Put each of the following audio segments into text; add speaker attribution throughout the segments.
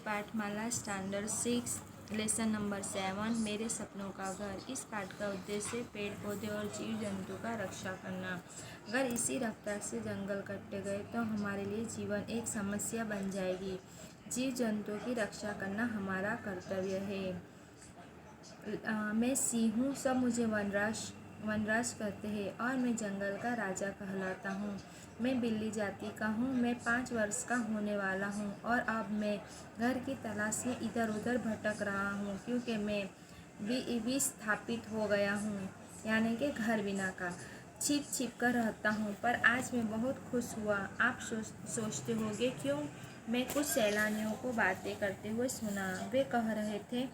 Speaker 1: पाठमाला standard 6 lesson number 7 मेरे सपनों का घर। इस पाठ का उद्देश्य पेड़ पौधे और जीव जंतु का रक्षा करना। अगर इसी रफ्तार से जंगल कटते गए तो हमारे लिए जीवन एक समस्या बन जाएगी। जीव जंतुओं की रक्षा करना हमारा कर्तव्य है। मैं सिंह हूँ, सब मुझे वनराज कहते हैं और मैं जंगल का राजा कहलाता हूँ। मैं बिल्ली जाति का हूँ। मैं 5 वर्ष का होने वाला हूँ और अब मैं घर की तलाश में इधर उधर भटक रहा हूँ क्योंकि मैं विस्थापित हो गया हूँ, यानी कि घर बिना का। छिप छिप कर रहता हूँ, पर आज मैं बहुत खुश हुआ। आप सोचते होंगे क्यों? मैं कुछ सैलानियों को बातें करते हुए सुना। वे कह रहे थे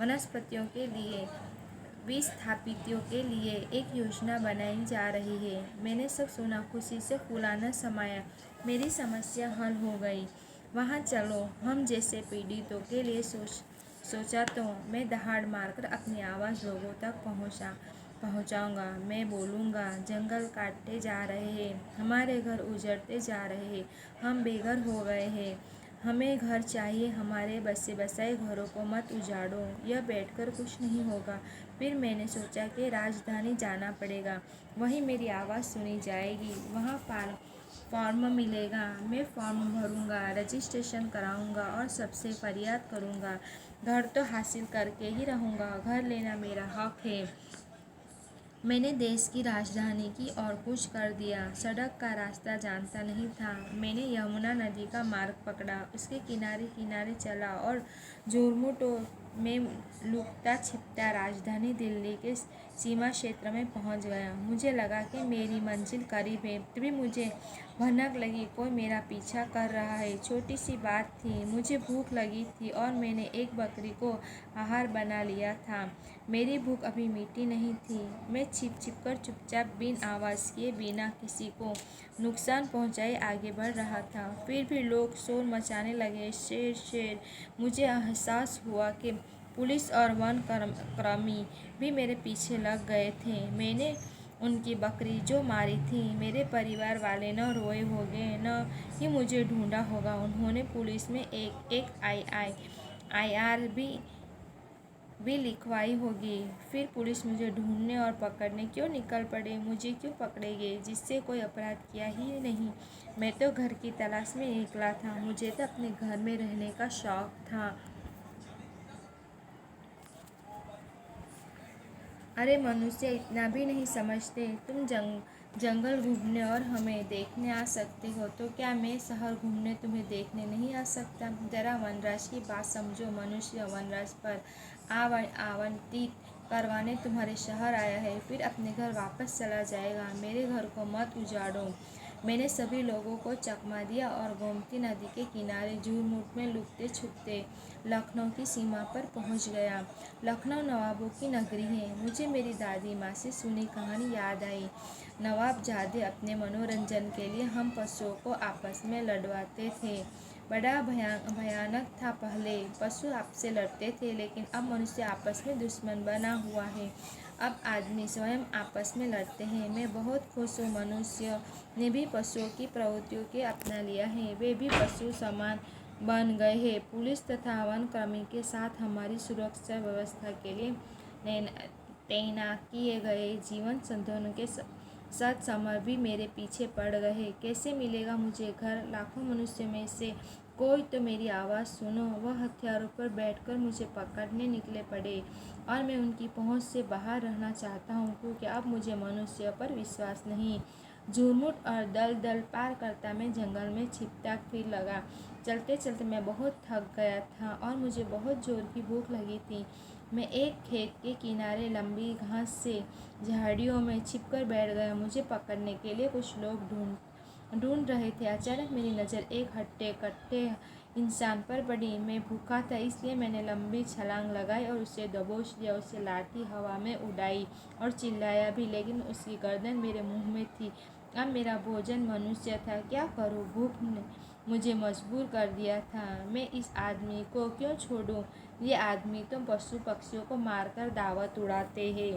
Speaker 1: वनस्पतियों के लिए, विस्थापितों के लिए एक योजना बनाई जा रही है। मैंने सब सुना, खुशी से फूलाना समाया। मेरी समस्या हल हो गई। वहाँ चलो, हम जैसे पीड़ितों के लिए सोचा तो मैं दहाड़ मारकर अपनी आवाज़ लोगों तक पहुँचाऊँगा। मैं बोलूँगा, जंगल काटते जा रहे हैं, हमारे घर उजड़ते जा रहे हैं, हम बेघर हो गए हैं, हमें घर चाहिए, हमारे बसे बसाए घरों को मत उजाड़ो। यह बैठकर कुछ नहीं होगा। फिर मैंने सोचा कि राजधानी जाना पड़ेगा, वहीं मेरी आवाज़ सुनी जाएगी। वहाँ फॉर्म मिलेगा, मैं फॉर्म भरूँगा, रजिस्ट्रेशन कराऊँगा और सबसे फरियाद करूँगा। घर तो हासिल करके ही रहूँगा, घर लेना मेरा हक है। मैंने देश की राजधानी की ओर कूच कर दिया। सड़क का रास्ता जानता नहीं था। मैंने यमुना नदी का मार्ग पकड़ा, उसके किनारे किनारे चला और झुरमुटों में लुकता छिपता राजधानी दिल्ली के सीमा क्षेत्र में पहुंच गया। मुझे लगा कि मेरी मंजिल करीब है, तभी मुझे भनक लगी कोई मेरा पीछा कर रहा है। छोटी सी बात थी, मुझे भूख लगी थी और मैंने एक बकरी को आहार बना लिया था। मेरी भूख अभी मिटी नहीं थी। मैं छिप छिप कर चुपचाप बिन आवाज़ किए, बिना किसी को नुकसान पहुंचाए आगे बढ़ रहा था। फिर भी लोग शोर मचाने लगे, शेर शेर। मुझे एहसास हुआ कि पुलिस और वन कर्मी भी मेरे पीछे लग गए थे। मैंने उनकी बकरी जो मारी थी, मेरे परिवार वाले न रोए होंगे न ही मुझे ढूंढा होगा। उन्होंने पुलिस में एक IR भी लिखवाई होगी। फिर पुलिस मुझे ढूंढने और पकड़ने क्यों निकल पड़े? मुझे क्यों पकड़ेंगे जिससे कोई अपराध किया ही नहीं? मैं तो घर की तलाश में निकला था, मुझे तो अपने घर में रहने का शौक था। अरे मनुष्य इतना भी नहीं समझते। तुम जंगल घूमने और हमें देखने आ सकते हो, तो क्या मैं शहर घूमने तुम्हें देखने नहीं आ सकता? जरा वनराज की बात समझो। मनुष्य वनराज पर आवंटित करवाने तुम्हारे शहर आया है, फिर अपने घर वापस चला जाएगा। मेरे घर को मत उजाड़ो। मैंने सभी लोगों को चकमा दिया और गोमती नदी के किनारे झूठ में लुकते छुपते लखनऊ की सीमा पर पहुंच गया। लखनऊ नवाबों की नगरी है। मुझे मेरी दादी माँ से सुनी कहानी याद आई। नवाबजादे अपने मनोरंजन के लिए हम पशुओं को आपस में लड़वाते थे। बड़ा भयानक था। पहले पशु आपसे लड़ते थे, लेकिन अब मनुष्य आपस में दुश्मन बना हुआ है। अब आदमी स्वयं आपस में लड़ते हैं। मैं बहुत खुश हूँ। मनुष्य ने भी पशुओं की प्रवृत्तियों के अपना लिया है, वे भी पशु समान बन गए हैं। पुलिस तथा वन कर्मी के साथ हमारी सुरक्षा व्यवस्था के लिए तैनात किए गए जीवन संसाधनों के साथ समर भी मेरे पीछे पड़ गए। कैसे मिलेगा मुझे घर? लाखों मनुष्य में से कोई तो मेरी आवाज़ सुनो। वह हथियारों पर बैठकर मुझे पकड़ने निकले पड़े और मैं उनकी पहुंच से बाहर रहना चाहता हूं, क्योंकि अब मुझे मनुष्य पर विश्वास नहीं। झुरमुट और दलदल पार करता मैं जंगल में छिपता फिर लगा। चलते चलते मैं बहुत थक गया था और मुझे बहुत जोर की भूख लगी थी। मैं एक खेत के किनारे लंबी घास से झाड़ियों में छिपकर बैठ गया। मुझे पकड़ने के लिए कुछ लोग ढूंढ रहे थे। अचानक मेरी नज़र एक हट्टे कट्टे इंसान पर पड़ी। मैं भूखा था, इसलिए मैंने लंबी छलांग लगाई और उसे दबोच लिया। उसे लाठी हवा में उड़ाई और चिल्लाया भी, लेकिन उसकी गर्दन मेरे मुंह में थी। अब मेरा भोजन मनुष्य था। क्या करूं? भूख ने मुझे मजबूर कर दिया था। मैं इस आदमी को क्यों छोड़ूं? ये आदमी तो पशु पक्षियों को मारकर दावत उड़ाते हैं।